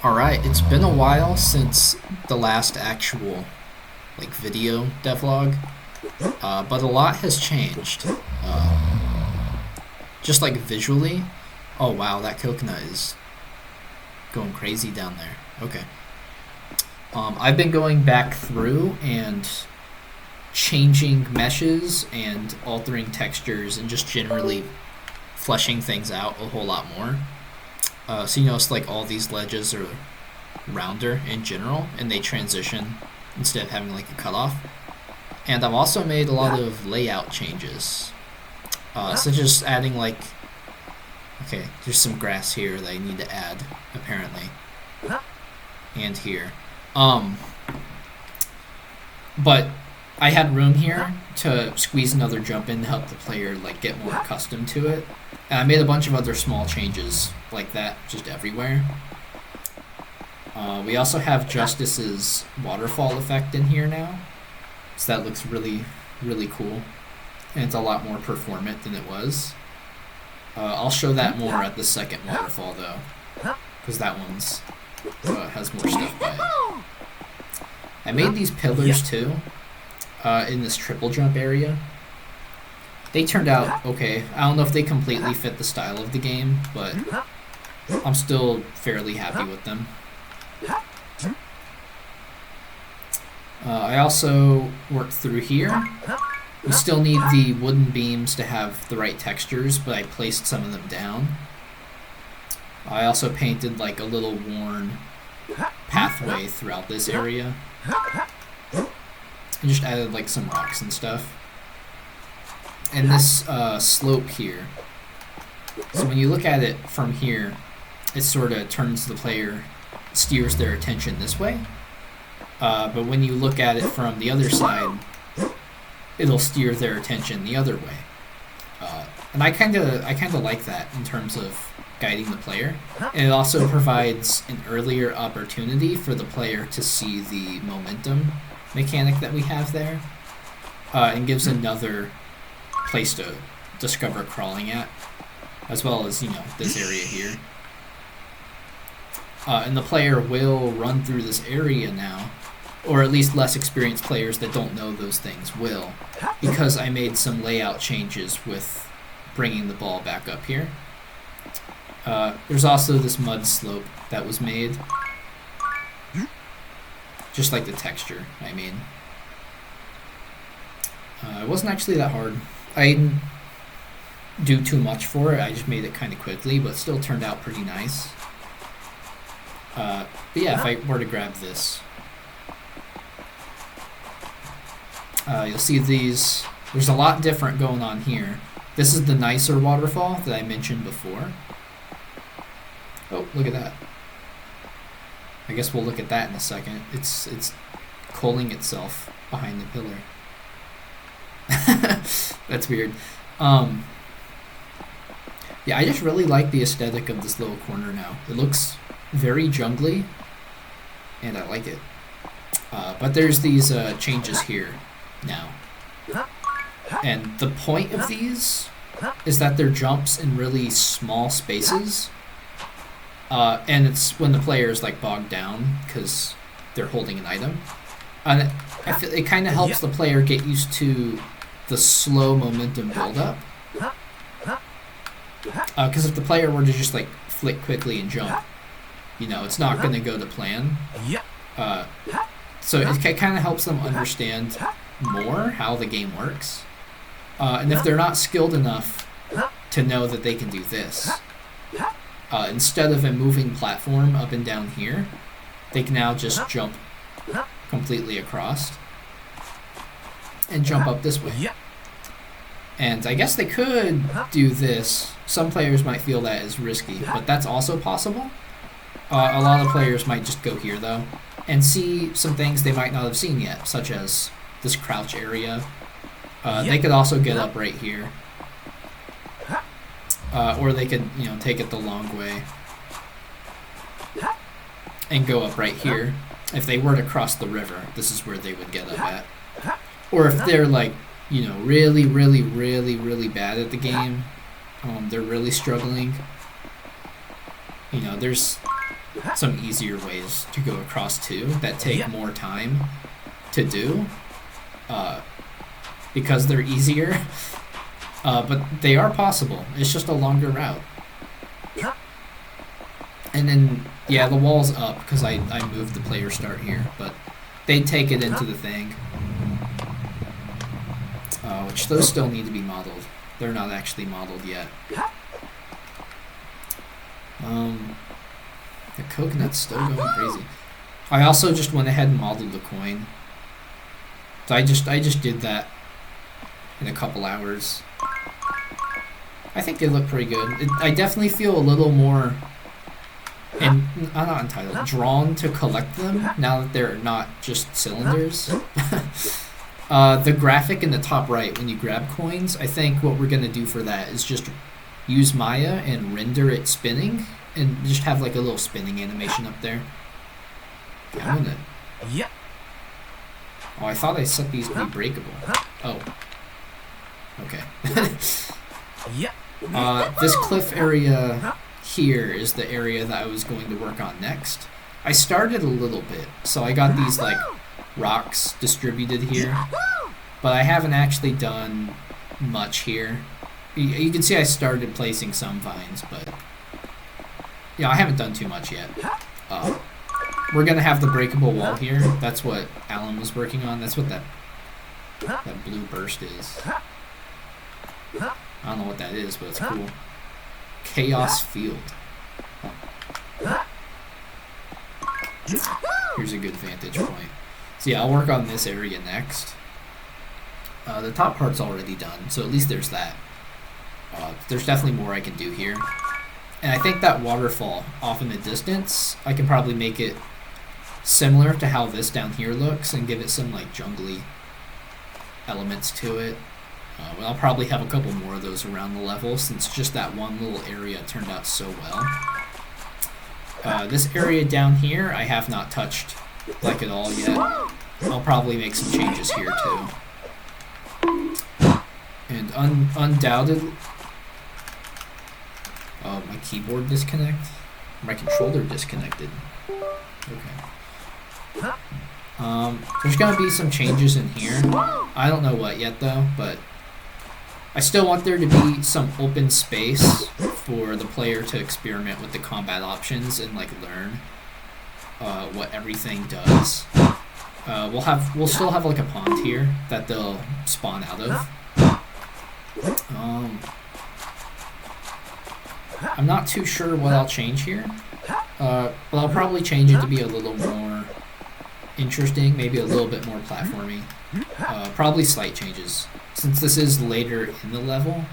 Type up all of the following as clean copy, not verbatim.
Alright, it's been a while since the last actual video devlog, but a lot has changed. Just visually. Oh wow, that coconut is going crazy down there. Okay. I've been going back through and changing meshes and altering textures and just generally fleshing things out a whole lot more. So you notice all these ledges are rounder in general and they transition instead of having a cutoff. And I've also made a lot of layout changes. Such as adding okay, there's some grass here that I need to add apparently. And here. But I had room here to squeeze another jump in to help the player get more accustomed to it. And I made a bunch of other small changes like that just everywhere. We also have Justice's waterfall effect in here now. So that looks really, really cool. And it's a lot more performant than it was. I'll show that more at the second waterfall though. Because that one's has more stuff by it. I made these pillars too. In this triple jump area. They turned out okay. I don't know if they completely fit the style of the game, but I'm still fairly happy with them. I also worked through here. We still need the wooden beams to have the right textures, but I placed some of them down. I also painted a little worn pathway throughout this area. And just added some rocks and stuff. And this slope here. So when you look at it from here, it sort of turns the player, steers their attention this way. But when you look at it from the other side, it'll steer their attention the other way. And I kind of like that in terms of guiding the player. And it also provides an earlier opportunity for the player to see the momentum mechanic that we have there, and gives another place to discover crawling at, as well as this area here. And the player will run through this area now, or at least less experienced players that don't know those things will, because I made some layout changes with bringing the ball back up here. There's also this mud slope that was made. Just the texture, I mean. It wasn't actually that hard. I didn't do too much for it. I just made it kind of quickly, but still turned out pretty nice. But yeah, if I were to grab this, you'll see these. There's a lot different going on here. This is the nicer waterfall that I mentioned before. Oh, look at that. I guess we'll look at that in a second. It's coaling itself behind the pillar. That's weird. Yeah, I just really like the aesthetic of this little corner now. It looks very jungly, and I like it. But there's these changes here now. And the point of these is that they're jumps in really small spaces. And it's when the player is bogged down because they're holding an item. And I feel it kind of helps the player get used to the slow momentum build-up. Because if the player were to just flick quickly and jump, it's not going to go to plan. So it kind of helps them understand more how the game works. And if they're not skilled enough to know that they can do this, instead of a moving platform up and down here, they can now just jump completely across and jump up this way. And I guess they could do this. Some players might feel that is risky, but that's also possible. A lot of players might just go here though and see some things they might not have seen yet, such as this crouch area. They could also get up right here. Or they could, take it the long way and go up right here. If they were to cross the river, this is where they would get up at. Or if they're really, really, really, really bad at the game, they're really struggling. There's some easier ways to go across too that take more time to do, because they're easier, but they are possible. It's just a longer route. And then, yeah, the wall's up because I moved the player start here, but they take it into the thing, which those still need to be modeled. They're not actually modeled yet. The coconut's still going crazy. I also just went ahead and modeled the coin. So I just did that in a couple hours. I think they look pretty good. I definitely feel a little more not entitled, drawn to collect them now that they're not just cylinders. The graphic in the top right when you grab coins, I think what we're gonna do for that is just use Maya and render it spinning and just have like a little spinning animation up there. Yeah, I'm gonna... Oh, I thought I set these to be breakable. Oh. Okay. This cliff area here is the area that I was going to work on next. I started a little bit, so I got these like rocks distributed here, but I haven't actually done much here. You can see I started placing some vines, but yeah, I haven't done too much yet. We're gonna have the breakable wall here. That's what Alan was working on. That's what that blue burst is. I don't know what that is, but it's cool. Chaos field. Here's a good vantage point. So yeah, I'll work on this area next. The top part's already done, so at least there's that. There's definitely more I can do here. And I think that waterfall off in the distance, I can probably make it similar to how this down here looks and give it some like jungly elements to it. But I'll probably have a couple more of those around the level since just that one little area turned out so well. This area down here I have not touched like at all yet. I'll probably make some changes here too. And undoubtedly... Oh, my keyboard disconnect? My controller disconnected. Okay. There's gonna be some changes in here. I don't know what yet though, but I still want there to be some open space for the player to experiment with the combat options and like learn what everything does. We'll still have like a pond here that they'll spawn out of. I'm not too sure what I'll change here, but I'll probably change it to be a little more interesting, maybe a little bit more platformy. Probably slight changes. Since this is later in the level,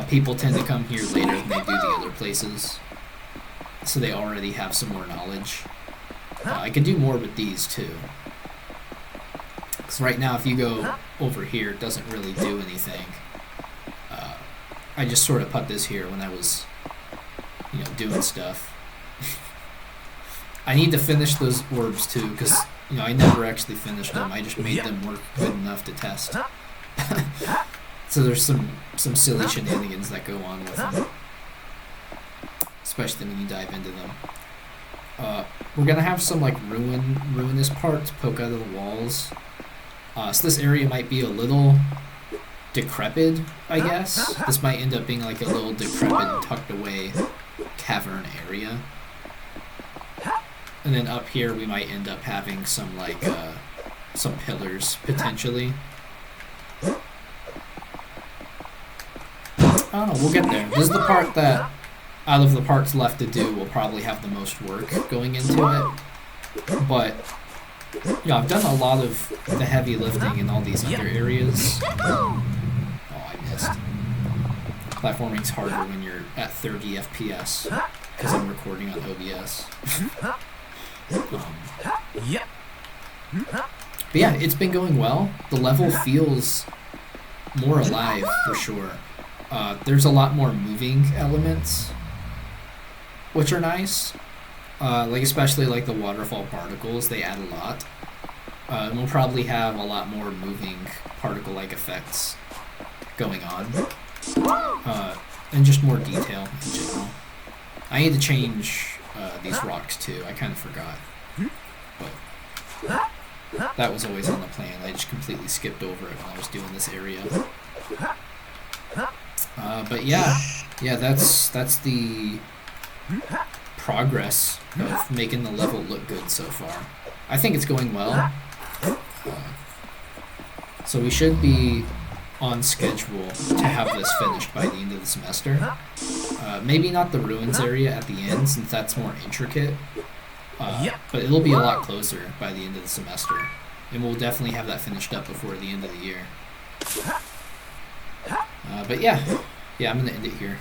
people tend to come here later than they do the other places, so they already have some more knowledge. I could do more with these too. Because right now if you go over here, it doesn't really do anything. I just sort of put this here when I was, doing stuff. I need to finish those orbs too, because, I never actually finished them. I just made them work good enough to test. So there's some silly shenanigans that go on with them. Especially when you dive into them. We're going to have some like ruinous parts poke out of the walls. So this area might be a little decrepit, I guess. This might end up being like a little decrepit, tucked away cavern area. And then up here we might end up having some like some pillars potentially. I don't know, we'll get there. This is the part that, out of the parts left to do, will probably have the most work going into it. But I've done a lot of the heavy lifting in all these other areas. Oh, I missed. Platforming's harder when you're at 30 FPS, because I'm recording on OBS. But yeah, it's been going well. The level feels more alive, for sure. There's a lot more moving elements, which are nice. Like especially like the waterfall particles, they add a lot. And we'll probably have a lot more moving particle-like effects going on. And just more detail in general. I need to change these rocks too. I kind of forgot. But that was always on the plan. I just completely skipped over it when I was doing this area. But yeah, that's the progress of making the level look good so far. I think it's going well. So we should be on schedule to have this finished by the end of the semester. Maybe not the ruins area at the end, since that's more intricate. But it'll be a lot closer by the end of the semester. And we'll definitely have that finished up before the end of the year. But yeah, I'm going to end it here.